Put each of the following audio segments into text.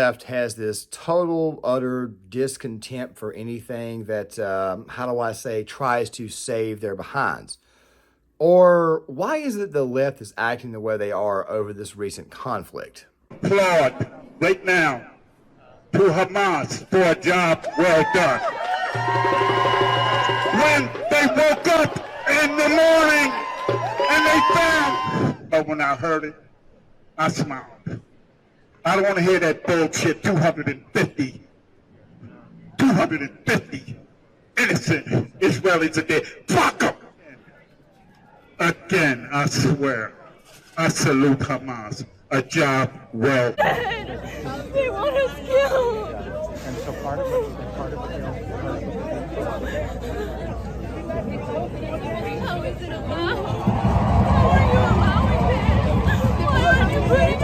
left has this total, utter discontempt for anything that, how do I say, tries to save their behinds? Or why is it the left is acting the way they are over this recent conflict? Applaud right now to Hamas for a job well done. When they woke up in the morning and they found, but when I heard it, I smiled. I don't want to hear that bullshit. 250 innocent Israelis are dead. Fuck them! Again, I swear, I salute Hamas. A job well done. They want us killed. And so part of it, How is it allowed? How are you allowing this? Why are you putting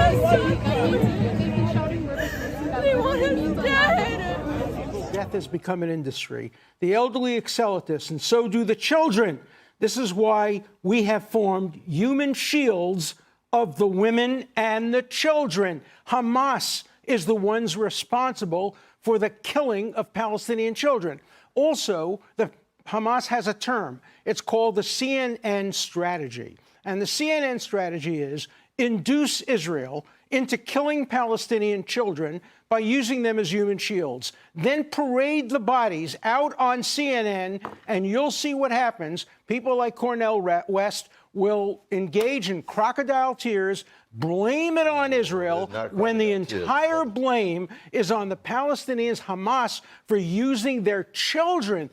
us down? They want us dead. death has become an industry. The elderly excel at this, and so do the children. This is why we have formed human shields of the women and the children. Hamas is the ones responsible for the killing of Palestinian children. Also, Hamas has a term. It's called the CNN strategy. And the CNN strategy is induce Israel into killing Palestinian children by using them as human shields. Then parade the bodies out on CNN, and you'll see what happens. People like Cornel West will engage in crocodile tears, blame it on Israel, when the entire blame is on the Palestinians, Hamas, for using their children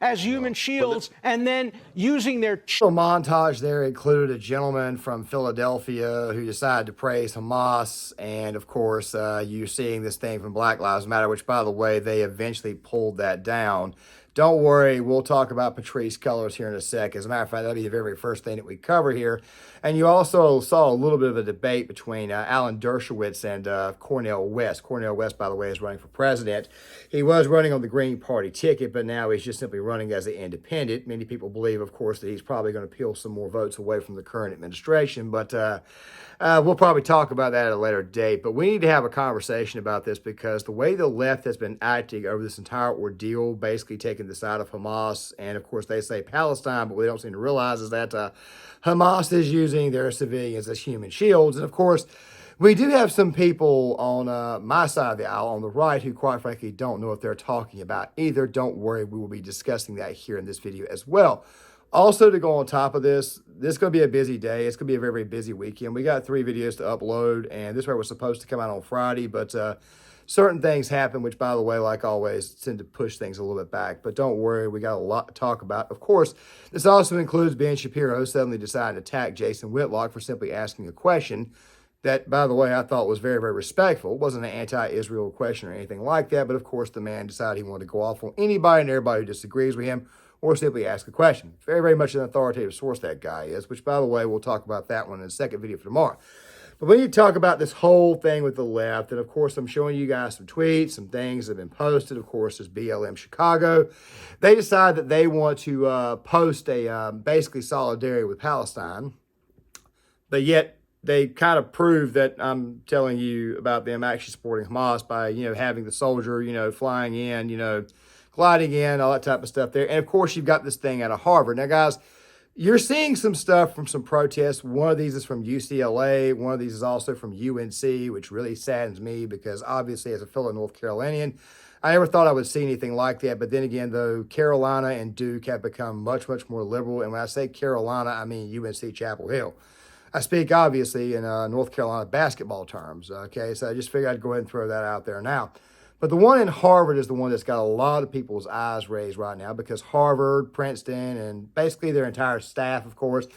as human shields, and then using their montage there included a gentleman from Philadelphia who decided to praise Hamas, and of course you're seeing this thing from Black Lives Matter, which, by the way, they eventually pulled that down. Don't worry, we'll talk about Patrisse Cullors here in a sec. As a matter of fact, that'll be the very first thing that we cover here. And you also saw a little bit of a debate between Alan Dershowitz and Cornel West. Cornel West, by the way, is running for president. He was running on the Green Party ticket, but now he's just simply running as an independent. Many people believe, of course, that he's probably going to peel some more votes away from the current administration, but we'll probably talk about that at a later date. But we need to have a conversation about this, because the way the left has been acting over this entire ordeal, basically taking the side of Hamas, and of course they say Palestine, but what they don't seem to realize is that Hamas is using their civilians as human shields. And of course, we do have some people on my side of the aisle, on the right, who quite frankly don't know what they're talking about either. Don't worry, we will be discussing that here in this video as well. Also, to go on top of this is going to be a busy day. It's going to be a very, very busy weekend. We got 3 videos to upload, and this one was supposed to come out on Friday, but certain things happen, which, by the way, like always, tend to push things a little bit back. But don't worry, we got a lot to talk about. Of course, this also includes Ben Shapiro suddenly deciding to attack Jason Whitlock for simply asking a question that, by the way, I thought was very, very respectful. It wasn't an anti-Israel question or anything like that, but of course, the man decided he wanted to go off on anybody and everybody who disagrees with him, or simply ask a question. Very, very much an authoritative source that guy is, which, by the way, we'll talk about that one in the second video for tomorrow. But we need to talk about this whole thing with the left. And, of course, I'm showing you guys some tweets, some things that have been posted. Of course, there's BLM Chicago. They decide that they want to post a basically solidarity with Palestine. But yet they kind of prove that I'm telling you about them actually supporting Hamas by, having the soldier, flying in, gliding in, all that type of stuff there. And, of course, you've got this thing out of Harvard. Now, guys, you're seeing some stuff from some protests. One of these is from UCLA. One of these is also from UNC, which really saddens me because, obviously, as a fellow North Carolinian, I never thought I would see anything like that. But then again, though, Carolina and Duke have become much, much more liberal. And when I say Carolina, I mean UNC Chapel Hill. I speak, obviously, in North Carolina basketball terms, okay? So I just figured I'd go ahead and throw that out there now. But the one in Harvard is the one that's got a lot of people's eyes raised right now, because Harvard, Princeton, and basically their entire staff, of course,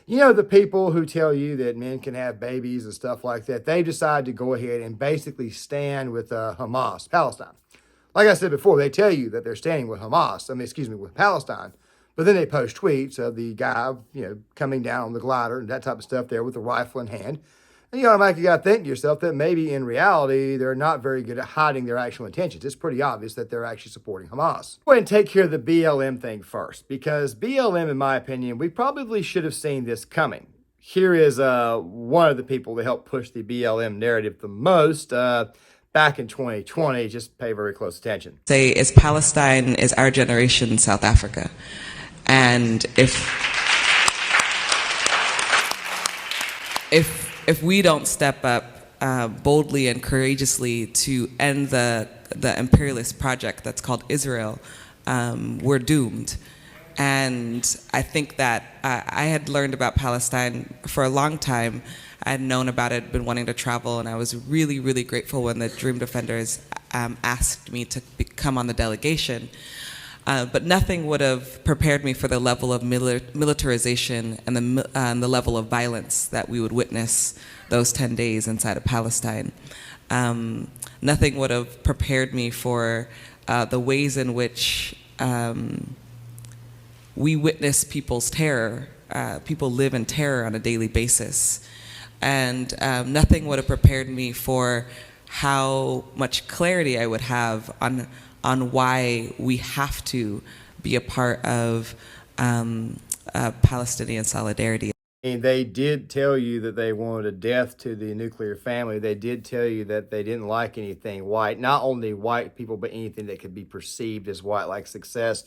the people who tell you that men can have babies and stuff like that, they decide to go ahead and basically stand with Hamas, Palestine. Like I said before, they tell you that they're standing with with Palestine. But then they post tweets of the guy, coming down on the glider and that type of stuff there with a rifle in hand. And you automatically got to think to yourself that maybe in reality, they're not very good at hiding their actual intentions. It's pretty obvious that they're actually supporting Hamas. Go ahead and take care of the BLM thing first, because BLM, in my opinion, we probably should have seen this coming. here is one of the people that helped push the BLM narrative the most back in 2020. Just pay very close attention. Say is Palestine is our generation South Africa. And if we don't step up boldly and courageously to end the imperialist project that's called Israel, we're doomed. And I think that I had learned about Palestine for a long time. I had known about it, been wanting to travel, and I was really, really grateful when the Dream Defenders asked me to come on the delegation. But nothing would have prepared me for the level of militarization and the level of violence that we would witness those 10 days inside of Palestine. Nothing would have prepared me for the ways in which we witness people's terror. People live in terror on a daily basis. And nothing would have prepared me for how much clarity I would have on why we have to be a part of Palestinian solidarity. And they did tell you that they wanted a death to the nuclear family. They did tell you that they didn't like anything white, not only white people, but anything that could be perceived as white, like success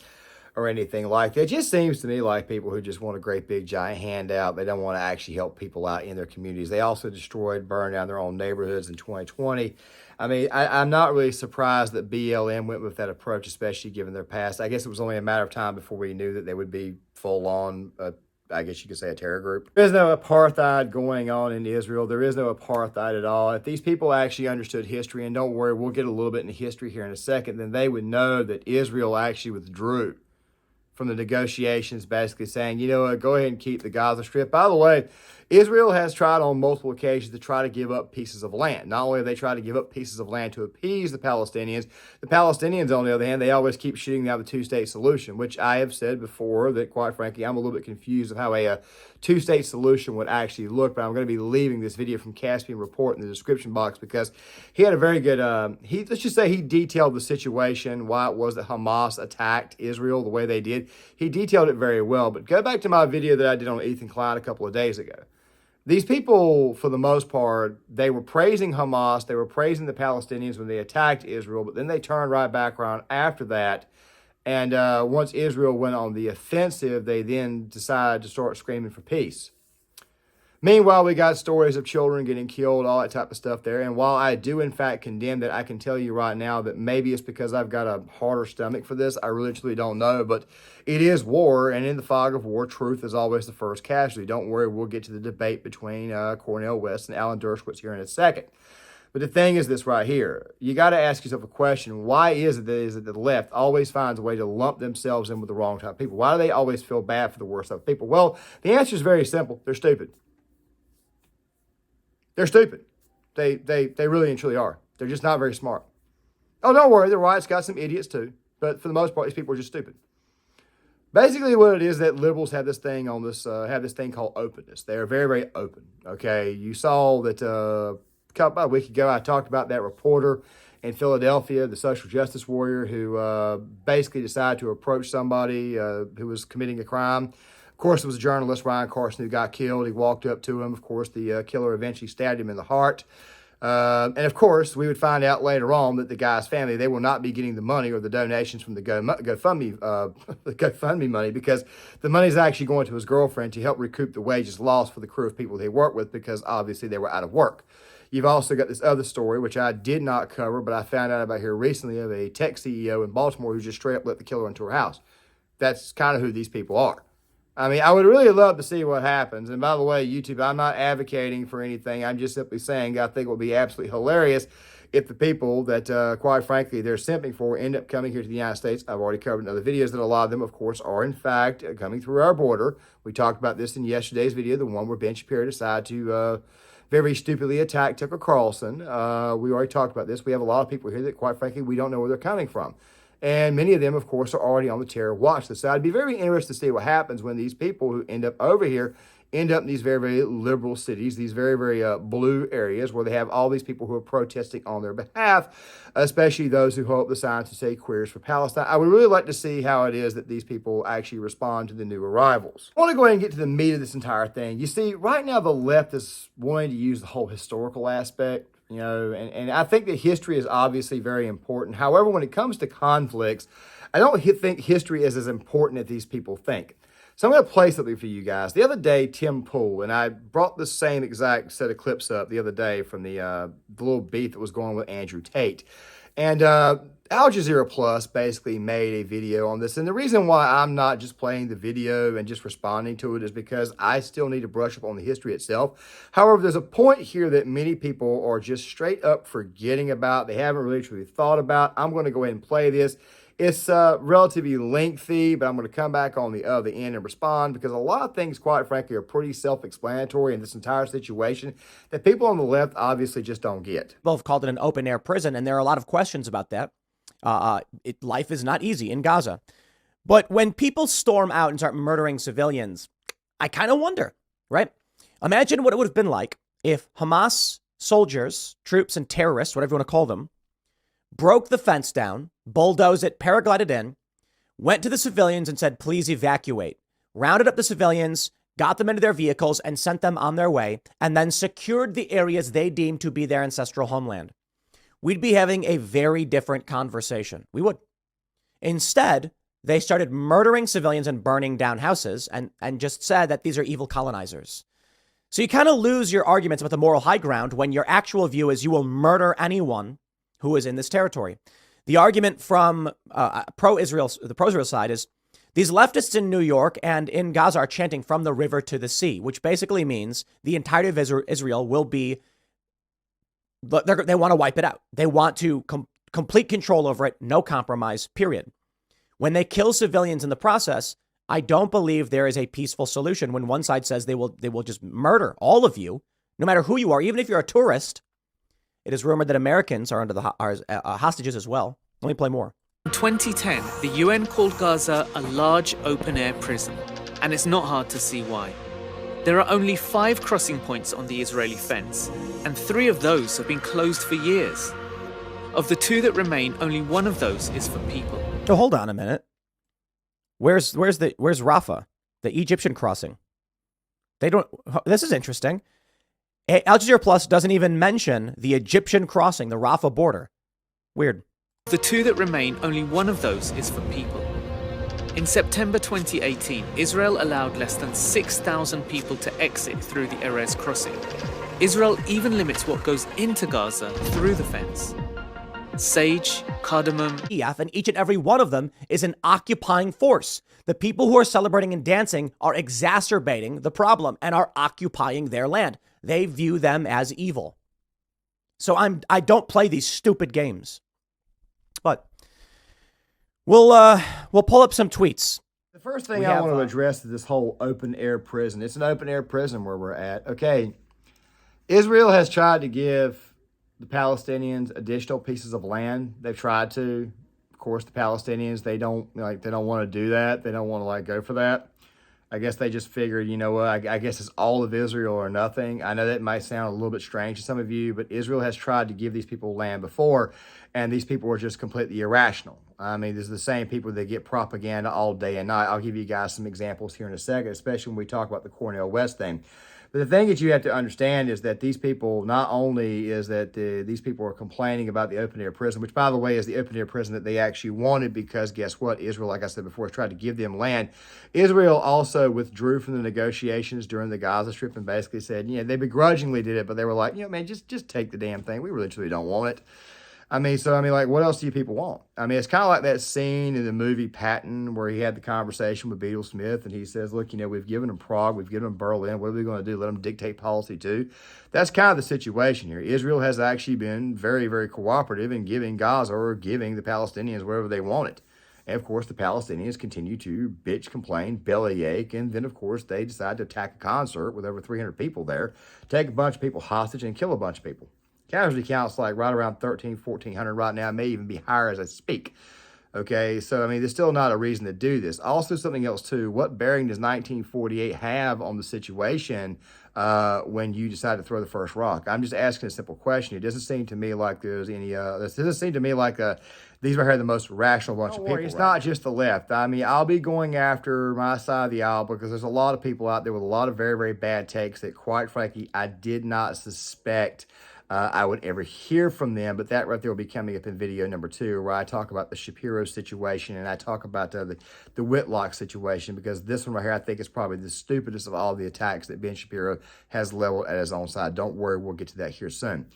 or anything like that. It just seems to me like people who just want a great big giant handout. They don't want to actually help people out in their communities. They also destroyed, burned down their own neighborhoods in 2020. I mean, I'm not really surprised that BLM went with that approach, especially given their past. I guess it was only a matter of time before we knew that they would be full on, I guess you could say, a terror group. There is no apartheid going on in Israel. There is no apartheid at all. If these people actually understood history, and don't worry, we'll get a little bit into history here in a second, then they would know that Israel actually withdrew from the negotiations, basically saying, you know what, go ahead and keep the Gaza Strip. By the way, Israel has tried on multiple occasions to try to give up pieces of land. Not only have they tried to give up pieces of land to appease the Palestinians, on the other hand, they always keep shooting down the two-state solution, which I have said before that, quite frankly, I'm a little bit confused of how a two-state solution would actually look, but I'm going to be leaving this video from Caspian Report in the description box because he had a very good, let's just say he detailed the situation, why it was that Hamas attacked Israel the way they did. He detailed it very well, but go back to my video that I did on Ethan Klein a couple of days ago. These people, for the most part, they were praising Hamas, they were praising the Palestinians when they attacked Israel, but then they turned right back around after that. And once Israel went on the offensive, they then decided to start screaming for peace. Meanwhile, we got stories of children getting killed, all that type of stuff there. And while I do, in fact, condemn that, I can tell you right now that maybe it's because I've got a harder stomach for this. I really, truly don't know. But it is war, and in the fog of war, truth is always the first casualty. Don't worry, we'll get to the debate between Cornel West and Alan Dershowitz here in a second. But the thing is this right here. You got to ask yourself a question. Why is it that the left always finds a way to lump themselves in with the wrong type of people? Why do they always feel bad for the worst type of people? Well, the answer is very simple. They're stupid. They're stupid. They really and truly are. They're just not very smart. Oh, don't worry. The right's got some idiots too. But for the most part, these people are just stupid. Basically, what it is that liberals have this thing on this, have this thing called openness. They're very, very open. Okay. You saw that about a week ago, I talked about that reporter in Philadelphia, the social justice warrior who basically decided to approach somebody who was committing a crime. Of course, it was a journalist, Ryan Carson, who got killed. He walked up to him. Of course, the killer eventually stabbed him in the heart. And of course, we would find out later on that the guy's family, they will not be getting the money or the donations from the GoFundMe money, because the money is actually going to his girlfriend to help recoup the wages lost for the crew of people they work with, because obviously they were out of work. You've also got this other story, which I did not cover, but I found out about here recently, of a tech CEO in Baltimore who just straight up let the killer into her house. That's kind of who these people are. I mean, I would really love to see what happens. And by the way, YouTube, I'm not advocating for anything. I'm just simply saying I think it would be absolutely hilarious if the people that, quite frankly, they're simping for end up coming here to the United States. I've already covered in other videos that a lot of them, of course, are in fact coming through our border. We talked about this in yesterday's video, the one where Ben Shapiro decided to very stupidly attack Tucker Carlson. We already talked about this. We have a lot of people here that, quite frankly, we don't know where they're coming from. And many of them, of course, are already on the terror watch list. So I'd be very interested to see what happens when these people who end up over here end up in these very, very liberal cities, these very, very blue areas where they have all these people who are protesting on their behalf, especially those who hold up the signs to say queers for Palestine. I would really like to see how it is that these people actually respond to the new arrivals. I want to go ahead and get to the meat of this entire thing. You see, right now the left is wanting to use the whole historical aspect. And I think that history is obviously very important. However, when it comes to conflicts, I don't think history is as important as these people think. So I'm going to play something for you guys. The other day, Tim Pool, and I brought the same exact set of clips up the other day from the little beef that was going on with Andrew Tate. And Al Jazeera Plus basically made a video on this. And the reason why I'm not just playing the video and just responding to it is because I still need to brush up on the history itself. However, there's a point here that many people are just straight up forgetting about. They haven't really truly thought about. I'm going to go ahead and play this. It's relatively lengthy, but I'm going to come back on the other end and respond because a lot of things, quite frankly, are pretty self-explanatory in this entire situation that people on the left obviously just don't get. Both called it an open-air prison, and there are a lot of questions about that. Life is not easy in Gaza. But when people storm out and start murdering civilians, I kind of wonder, right? Imagine what it would have been like if Hamas soldiers, troops, and terrorists, whatever you want to call them, broke the fence down, bulldozed it, paraglided in, went to the civilians and said, please evacuate, rounded up the civilians, got them into their vehicles and sent them on their way, and then secured the areas they deemed to be their ancestral homeland. We'd be having a very different conversation. We would. Instead, they started murdering civilians and burning down houses and just said that these are evil colonizers. So you kind of lose your arguments about the moral high ground when your actual view is you will murder anyone who is in this territory. The argument from the pro-Israel side is these leftists in New York and in Gaza are chanting from the river to the sea, which basically means the entirety of Israel will be, they want to wipe it out. They want to complete control over it, no compromise, period. When they kill civilians in the process, I don't believe there is a peaceful solution when one side says they will just murder all of you, no matter who you are, even if you're a tourist. It is rumored that Americans are under the hostages as well. Let me play more. In 2010, the UN called Gaza a large open-air prison, and it's not hard to see why. There are only 5 crossing points on the Israeli fence, and 3 of those have been closed for years. Of the 2 that remain, only 1 of those is for people. So hold on a minute. Where's Rafah, the Egyptian crossing? They don't. This is interesting. Al Jazeera Plus doesn't even mention the Egyptian crossing, the Rafah border. Weird. Of the 2 that remain, only 1 of those is for people. In September 2018, Israel allowed less than 6,000 people to exit through the Erez crossing. Israel even limits what goes into Gaza through the fence. Sage, cardamom, and each and every one of them is an occupying force. The people who are celebrating and dancing are exacerbating the problem and are occupying their land. They view them as evil. So I don't play these stupid games. But we'll pull up some tweets. The first thing I want to address is this whole open air prison. It's an open air prison where we're at. Okay. Israel has tried to give the Palestinians additional pieces of land. They've tried to. Of course, the Palestinians, they don't want to do that. They don't want to go for that. I guess they just figured, you know what, I guess it's all of Israel or nothing. I know that might sound a little bit strange to some of you, but Israel has tried to give these people land before, and these people were just completely irrational. I mean, these are the same people that get propaganda all day and night. I'll give you guys some examples here in a second, especially when we talk about the Cornel West thing. But the thing that you have to understand is that these people, not only is that these people are complaining about the open-air prison, which, by the way, is the open-air prison that they actually wanted because, guess what? Israel, like I said before, has tried to give them land. Israel also withdrew from the negotiations during the Gaza Strip and basically said, they begrudgingly did it, but they were like, man, just take the damn thing. We really, truly don't want it. What else do you people want? It's kind of like that scene in the movie Patton where he had the conversation with Beadle Smith and he says, look, we've given them Prague, we've given them Berlin. What are we going to do? Let them dictate policy too? That's kind of the situation here. Israel has actually been very, very cooperative in giving Gaza or giving the Palestinians wherever they want it. And, of course, the Palestinians continue to bitch, complain, bellyache, and then, of course, they decide to attack a concert with over 300 people there, take a bunch of people hostage, and kill a bunch of people. Casualty counts right around 1,300, 1,400 right now. It may even be higher as I speak. Okay, so I mean, there's still not a reason to do this. Also, something else too. What bearing does 1948 have on the situation when you decide to throw the first rock? I'm just asking a simple question. It doesn't seem to me like there's any. This doesn't seem to me like these are the most rational bunch of people. It's not just the left. I mean, I'll be going after my side of the aisle because there's a lot of people out there with a lot of very, very bad takes that, quite frankly, I did not suspect I would ever hear from them. But that right there will be coming up in video number 2, where I talk about the Shapiro situation and I talk about the Whitlock situation, because this one right here I think is probably the stupidest of all the attacks that Ben Shapiro has leveled at his own side. Don't worry, we'll get to that here soon.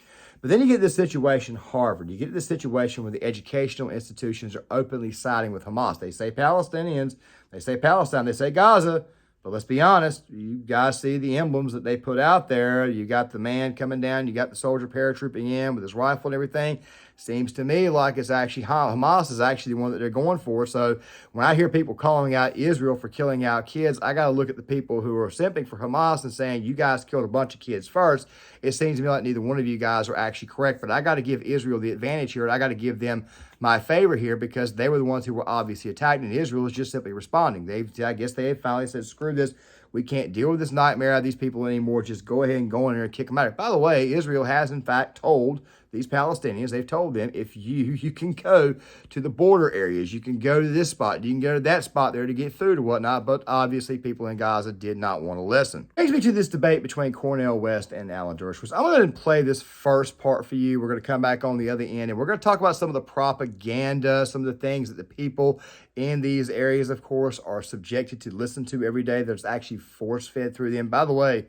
But then you get this situation, Harvard. You get this situation where the educational institutions are openly siding with Hamas. They say Palestinians, they say Palestine, they say Gaza. But let's be honest, you guys see the emblems that they put out there. You got the man coming down, you got the soldier paratrooping in with his rifle and everything. Seems to me like it's actually Hamas is actually the one that they're going for. So when I hear people calling out Israel for killing out kids, I got to look at the people who are simping for Hamas and saying, you guys killed a bunch of kids first. It seems to me like neither one of you guys are actually correct, but I got to give Israel the advantage here, and I got to give them my favor here, because they were the ones who were obviously attacked, and Israel is just simply responding. I guess they have finally said, screw this. We can't deal with this nightmare out of these people anymore. Just go ahead and go in there and kick them out. By the way, Israel has in fact told these Palestinians, they've told them, if you can go to the border areas, you can go to this spot, you can go to that spot there to get food or whatnot, but obviously people in Gaza did not want to listen. Brings me to this debate between Cornel West and Alan Dershowitz. I'm going to play this first part for you. We're going to come back on the other end, and we're going to talk about some of the propaganda, some of the things that the people in these areas, of course, are subjected to listen to every day that's actually force-fed through them. By the way,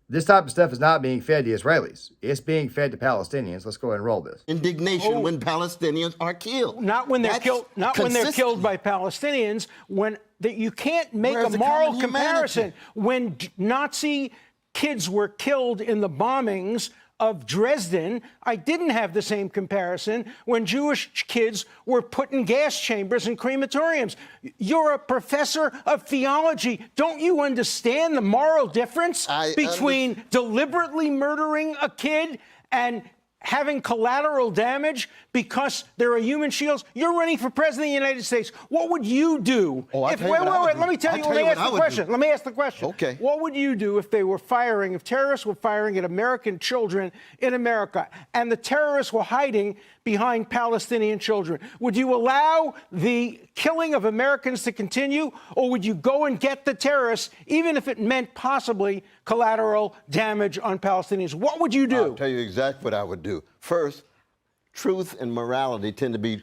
this type of stuff is not being fed to Israelis. It's being fed to Palestinians. Let's go ahead and roll this. Indignation when Palestinians are killed. Not when they're killed. Not when they're killed by Palestinians. You can't make a moral comparison. When Nazi kids were killed in the bombings of Dresden, I didn't have the same comparison when Jewish kids were put in gas chambers and crematoriums. You're a professor of theology. Don't you understand the moral difference between deliberately murdering a kid and having collateral damage because there are human shields? You're running for president of the United States. What would you do? Let me ask the question. Okay. What would you do if terrorists were firing at American children in America, and the terrorists were hiding behind Palestinian children? Would you allow the killing of Americans to continue, or would you go and get the terrorists, even if it meant possibly collateral damage on Palestinians? What would you do? I'll tell you exactly what I would do. First, truth and morality tend to be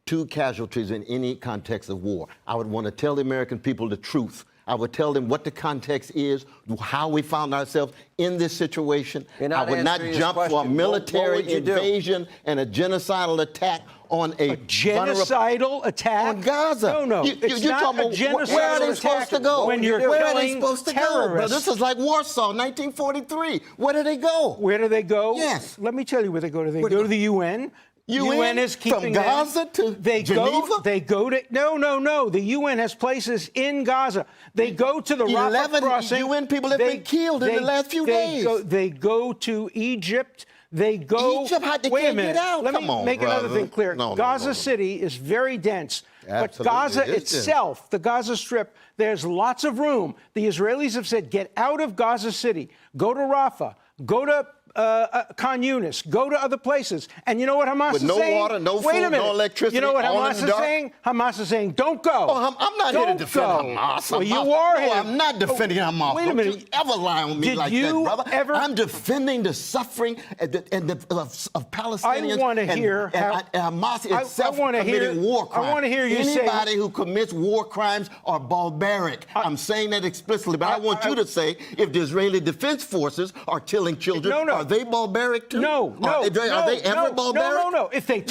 two casualties in any context of war. I would want to tell the American people the truth. I would tell them what the context is, how we found ourselves in this situation. I would not jump for a military invasion and a genocidal attack on a genocidal attack on Gaza. No, it's not a genocidal where are they supposed to go? When you're where are they killing supposed to terrorists? go? Bro, this is like Warsaw, 1943. Where do they go? Where do they go? Yes. Let me tell you where they go. They go to the UN. UN is keeping from Gaza to Geneva? They go to no. The UN has places in Gaza. They go to the Rafah crossing. 11 UN people have been killed in the last few days. They go to Egypt. They go. Egypt, how they wait can't a minute. get out. Let Come me on, make brother. another thing clear. Gaza City is very dense. Absolutely. But Gaza itself, the Gaza Strip, there's lots of room. The Israelis have said, get out of Gaza City. Go to Rafah. Go to Khan Yunis, go to other places. And you know what Hamas is saying? With no water, no food, no electricity. You know what all Hamas in the is dark? saying? Hamas is saying, don't go. Oh, I'm not here to defend Hamas. Well, you are here. No, I'm not defending Hamas. Wait a minute. Don't you ever lie on me like that, brother. I'm defending the suffering of Palestinians. I want to hear and Hamas itself committing war crimes. I want to hear you say. Anybody who commits war crimes are barbaric. I'm saying that explicitly, but I want you to say, if the Israeli Defense Forces are killing children, are they barbaric too? No. Are they ever barbaric? No. If they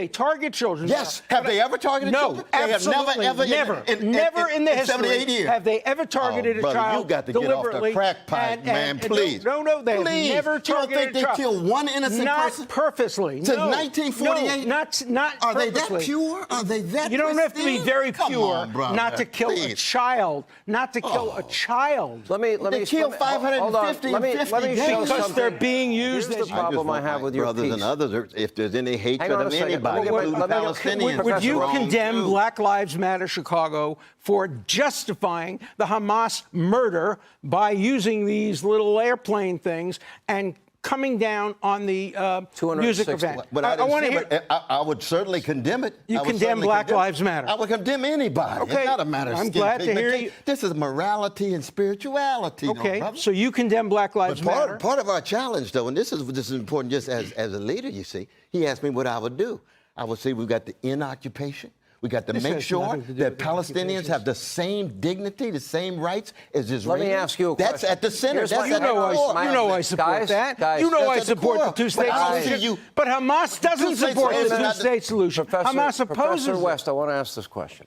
target children. Yes. Have they ever targeted children? Absolutely. They have never never in the history 78 years. have they ever targeted a child you got to get off deliberately. the crack pipe, man, please. No, they have never targeted a child. You don't think they killed one innocent person? Not purposely. Since 1948? Not Are purposely. they that pure? Are they that You don't have to be very pure not to kill please. a child. Not to kill a child. They killed 550 let me show because something. they're being used Here's as the problem I have with your brothers piece. and others, if there's any hatred on a of second. anybody, Wait, including let me- Palestinians, Would you wrong condemn too. Black Lives Matter Chicago for justifying the Hamas murder by using these little airplane things and coming down on the music 260. event? But I, I didn't want to say, hear. but I would certainly condemn it. You I would condemn certainly Black condemn- Lives Matter. I would condemn anybody. Okay. It's not a matter of I'm skin glad to hear pigmentation. you- This is morality and spirituality. Okay, brother. so you condemn Black Lives But Matter. part of our challenge, though, and this is important just as a leader, you see, he asked me what I would do. I would say we've got to end occupation. We got to This make has sure nothing to do that with the Palestinians occupations. have the same dignity, the same rights as Israelis. Let me ask you a That's question. at the center. Here's That's what- You at the know, core. you know I support that. guys, you know that's I at the support the core. two-state But I don't solution. see you- But Hamas doesn't Two-state support the solution is not the- two-state solution. Hamas opposes Professor it. West, I want to ask this question.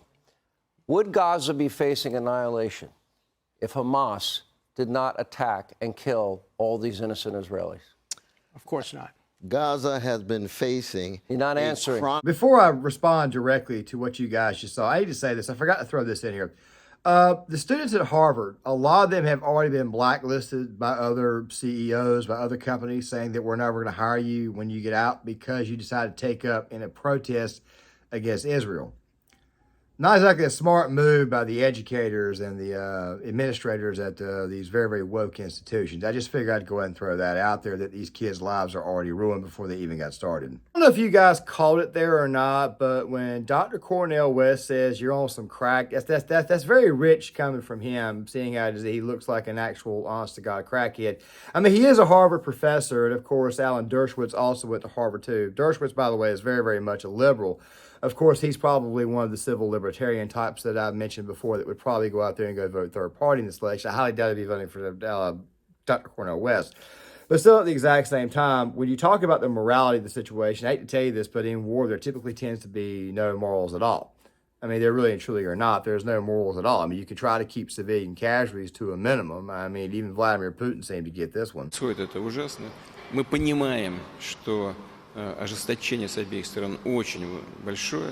Would Gaza be facing annihilation if Hamas did not attack and kill all these innocent Israelis? Of course not. Gaza has been facing. You're not a answering. Before I respond directly to what you guys just saw, I need to say this. I forgot to throw this in here. The students at Harvard, a lot of them have already been blacklisted by other CEOs, by other companies, saying that we're never going to hire you when you get out because you decided to take up in a protest against Israel. Not exactly a smart move by the educators and the administrators at these very, very woke institutions. I just figured I'd go ahead and throw that out there, that these kids' lives are already ruined before they even got started. I don't know if you guys caught it there or not, but when Dr. Cornel West says you're on some crack, that's very rich coming from him, seeing as he looks like an actual honest-to-God crackhead. I mean, he is a Harvard professor, and of course, Alan Dershowitz also went to Harvard too. Dershowitz, by the way, is very, very much a liberal. Of course, he's probably one of the civil libertarian types that I've mentioned before that would probably go out there and go vote third party in this election. I highly doubt he'd be voting for Dr. Cornel West. But still, at the exact same time, when you talk about the morality of the situation, I hate to tell you this, but in war, there typically tends to be no morals at all. I mean, there really and truly are not. There's no morals at all. I mean, you can try to keep civilian casualties to a minimum. I mean, even Vladimir Putin seemed to get this one. Это ужасно. Мы понимаем, что ожесточение с обеих сторон очень большое,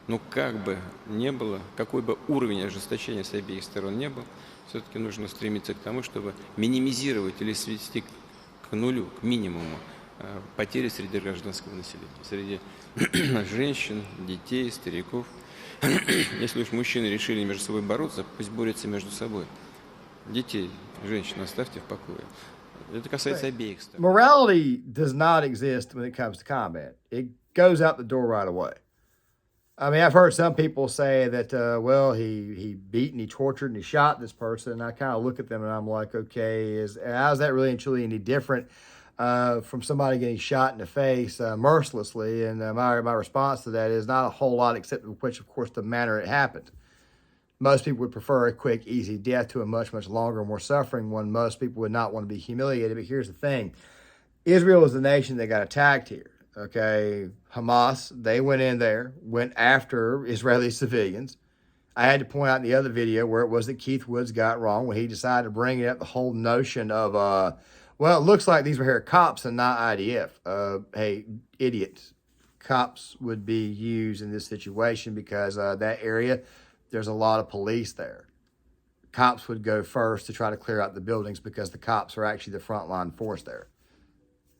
но как бы не было, какой бы уровень ожесточения с обеих сторон не был, все-таки нужно стремиться к тому, чтобы минимизировать или свести к нулю, к минимуму потери среди гражданского населения, среди женщин, детей, стариков. Если уж мужчины решили между собой бороться, пусть борются между собой. Детей, женщин оставьте в покое. Это касается обеих сторон. Morality does not exist when it comes to combat. It goes out the door right away. I mean, I've heard some people say that, well, he beat and he tortured and he shot this person. And I kind of look at them and I'm like, okay, how is that really and truly any different from somebody getting shot in the face mercilessly? And my response to that is not a whole lot, except which, of course, the manner it happened. Most people would prefer a quick, easy death to a much, much longer, more suffering one. Most people would not want to be humiliated. But here's the thing. Israel is the nation that got attacked here. Okay, Hamas, they went in there, went after Israeli civilians. I had to point out in the other video where it was that Keith Woods got wrong when he decided to bring up the whole notion of, well, it looks like these were here cops and not IDF. Hey, idiots. Cops would be used in this situation because that area, there's a lot of police there. Cops would go first to try to clear out the buildings because the cops are actually the frontline force there.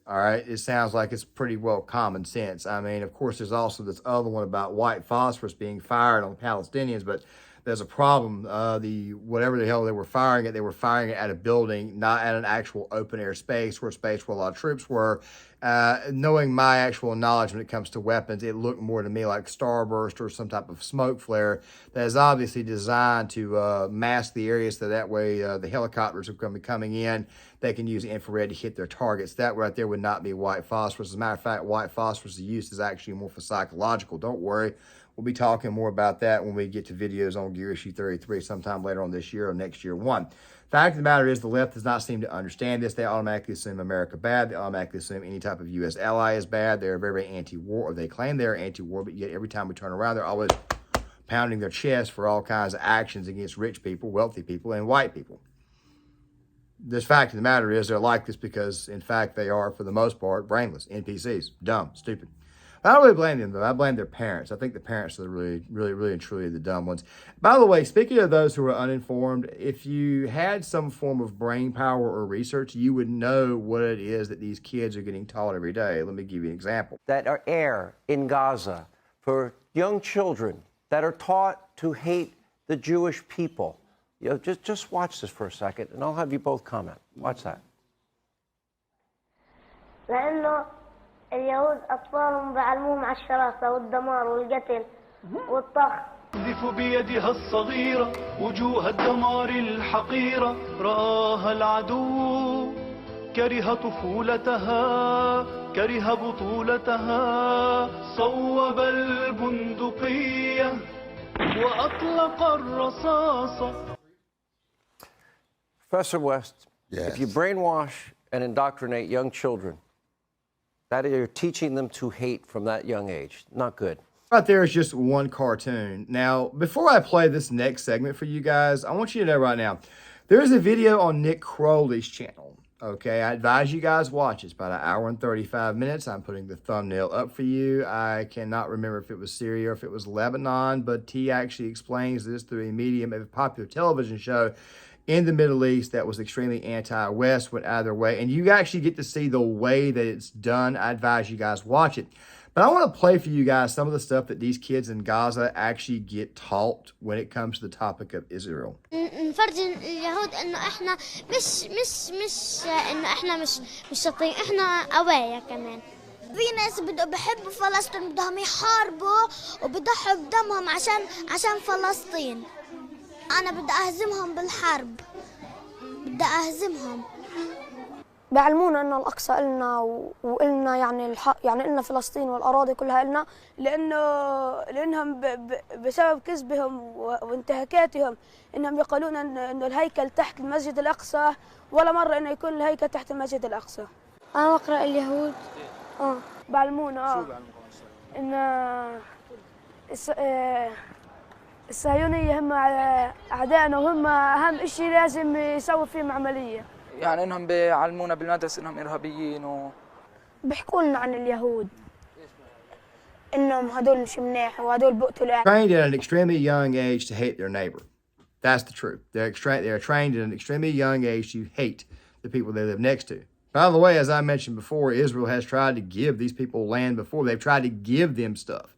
All right, it sounds like it's pretty well common sense. I mean, of course, there's also this other one about white phosphorus being fired on Palestinians, but there's a problem. Whatever the hell they were firing it at a building, not at an actual open air space where a lot of troops were. Knowing my actual knowledge when it comes to weapons, it looked more to me like starburst or some type of smoke flare that is obviously designed to mask the area so that way the helicopters are going to be coming in. They can use infrared to hit their targets. That right there would not be white phosphorus. As a matter of fact, white phosphorus use is actually more for psychological. Don't worry. We'll be talking more about that when we get to videos on Gear Issue 33 sometime later on this year or next year 1. Fact of the matter is the left does not seem to understand this. They automatically assume America bad. They automatically assume any type of U.S. ally is bad. They're very, very anti-war, or they claim they're anti-war, but yet every time we turn around, they're always pounding their chest for all kinds of actions against rich people, wealthy people, and white people. The fact of the matter is they're like this because, in fact, they are, for the most part, brainless, NPCs, dumb, stupid. I don't really blame them, though. I blame their parents. I think the parents are really and truly the dumb ones. By the way, speaking of those who are uninformed, if you had some form of brain power or research, you would know what it is that these kids are getting taught every day. Let me give you an example. That are air in Gaza for young children that are taught to hate the Jewish people. You know, just watch this for a second, and I'll have you both comment. Watch that. لأنه اليهود أطفالهم بعلموهم على الشراسة والدمار والقتل والطخ. تقذف بيدها الصغيرة وجوه الدمار الحقيرة رآها العدو كره طفولتها كره بطولتها صوب البندقية وأطلق الرصاصة. Professor West, Yes. if you brainwash and indoctrinate young children, that you're teaching them to hate from that young age. Not good. Right there is just one cartoon. Now, before I play this next segment for you guys, I want you to know right now, there's a video on Nick Crowley's channel. Okay, I advise you guys watch. It's about 1 hour and 35 minutes. I'm putting the thumbnail up for you. I cannot remember if it was Syria or if it was Lebanon, but he actually explains this through a medium of a popular television show in the Middle East that was extremely anti-West, went either way. And you actually get to see the way that it's done. I advise you guys watch it. But I want to play for you guys some of the stuff that these kids in Gaza actually get taught when it comes to the topic of Israel. نفرجي اليهود إنه إحنا مش إنه إحنا مش شاطرين، إحنا قوايا كمان. في ناس بحبوا فلسطين بدهم يحاربوا وبضحوا بدمهم عشان فلسطين. أنا بدي أهزمهم بالحرب، بدي أهزمهم. بيعلمونا إن الأقصى إلنا وإلنا يعني الحق، يعني إلنا فلسطين والأراضي كلها إلنا، لأنهم بسبب كذبهم وانتهاكاتهم إنهم يقولون إنه الهيكل تحت المسجد الأقصى، ولا مرة إنه يكون الهيكل تحت المسجد الأقصى. أنا بقرأ اليهود. بعلمونا إن الصهيونية هم أعدائنا وهم أهم شيء لازم يسوي فيهم عملية. يعني انهم بيعلمونا بالمدرسه انهم ارهابيين بيحكوا لنا عن اليهود انهم هدول مش مناح وهدول بقتلوا. Trained at an extremely young age to hate their neighbor. That's the truth. They're trained at an extremely young age to hate the people they live next to. By the way, as I mentioned before, Israel has tried to give these people land before. They've tried to give them stuff.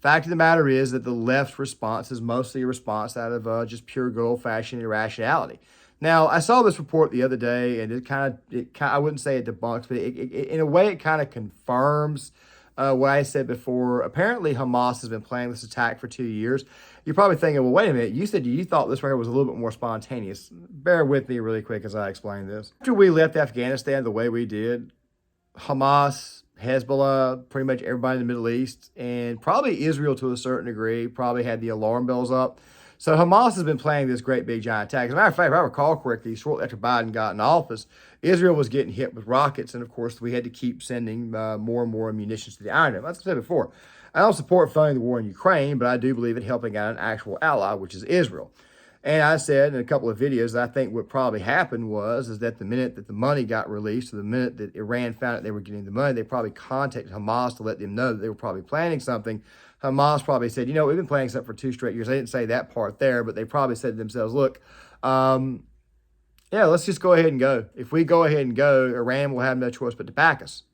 Fact of the matter is that the left's response is mostly a response out of just pure good old-fashioned irrationality. Now, I saw this report the other day, and it kind of I wouldn't say it debunks, but in a way it kind of confirms what I said before. Apparently, Hamas has been planning this attack for 2 years. You're probably thinking, well, wait a minute. You said you thought this right here was a little bit more spontaneous. Bear with me really quick as I explain this. After we left Afghanistan the way we did, Hamas, Hezbollah, pretty much everybody in the Middle East, and probably Israel to a certain degree, probably had the alarm bells up. So Hamas has been planning this great big giant attack. As a matter of fact, if I recall correctly, shortly after Biden got in office, Israel was getting hit with rockets. And of course, we had to keep sending more and more munitions to the Iron Dome. As I said before, I don't support funding the war in Ukraine, but I do believe in helping out an actual ally, which is Israel. And I said in a couple of videos, I think what probably happened is that the minute that the money got released, or the minute that Iran found out they were getting the money, they probably contacted Hamas to let them know that they were probably planning something. Hamas probably said, you know, we've been planning something for 2 straight years. They didn't say that part there, but they probably said to themselves, look, yeah, let's just go ahead and go. If we go ahead and go, Iran will have no choice but to back us.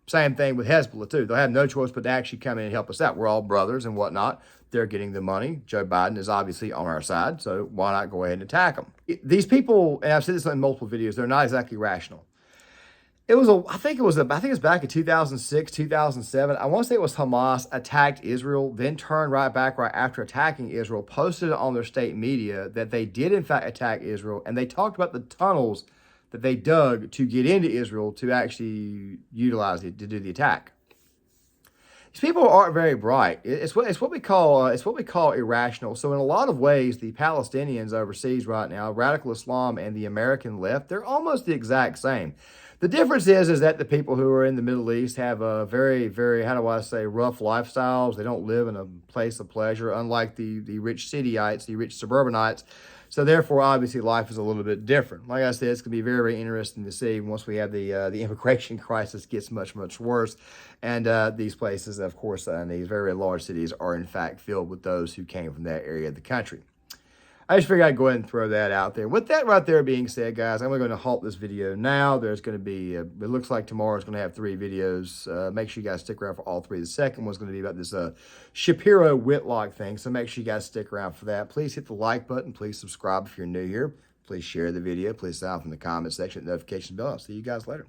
Same thing with Hezbollah, too. They'll have no choice but to actually come in and help us out. We're all brothers and whatnot. They're getting the money. Joe Biden is obviously on our side, so why not go ahead and attack them? These people, and I've said this in multiple videos, they're not exactly rational. I think it was back in 2006, 2007. I want to say it was Hamas attacked Israel, then turned right back right after attacking Israel, posted it on their state media that they did in fact attack Israel, and they talked about the tunnels that they dug to get into Israel to actually utilize it to do the attack. These people aren't very bright. It's what we call irrational. So in a lot of ways, the Palestinians overseas right now, radical Islam and the American left, they're almost the exact same. The difference is that the people who are in the Middle East have a very, very, how do I say, rough lifestyles. They don't live in a place of pleasure, unlike the rich cityites, the rich suburbanites. So therefore, obviously, life is a little bit different. Like I said, it's going to be very, very interesting to see once we have the immigration crisis gets much, much worse, and these places of course, in these very large cities are in fact filled with those who came from that area of the country. I just figured I'd go ahead and throw that out there. With that right there being said, guys, I'm going to halt this video now. There's going to be, it looks like tomorrow's going to have 3 videos. Make sure you guys stick around for all 3. The second one's going to be about this Shapiro Whitlock thing, so make sure you guys stick around for that. Please hit the like button. Please subscribe if you're new here. Please share the video. Please sign up in the comment section, notification bell. I'll see you guys later.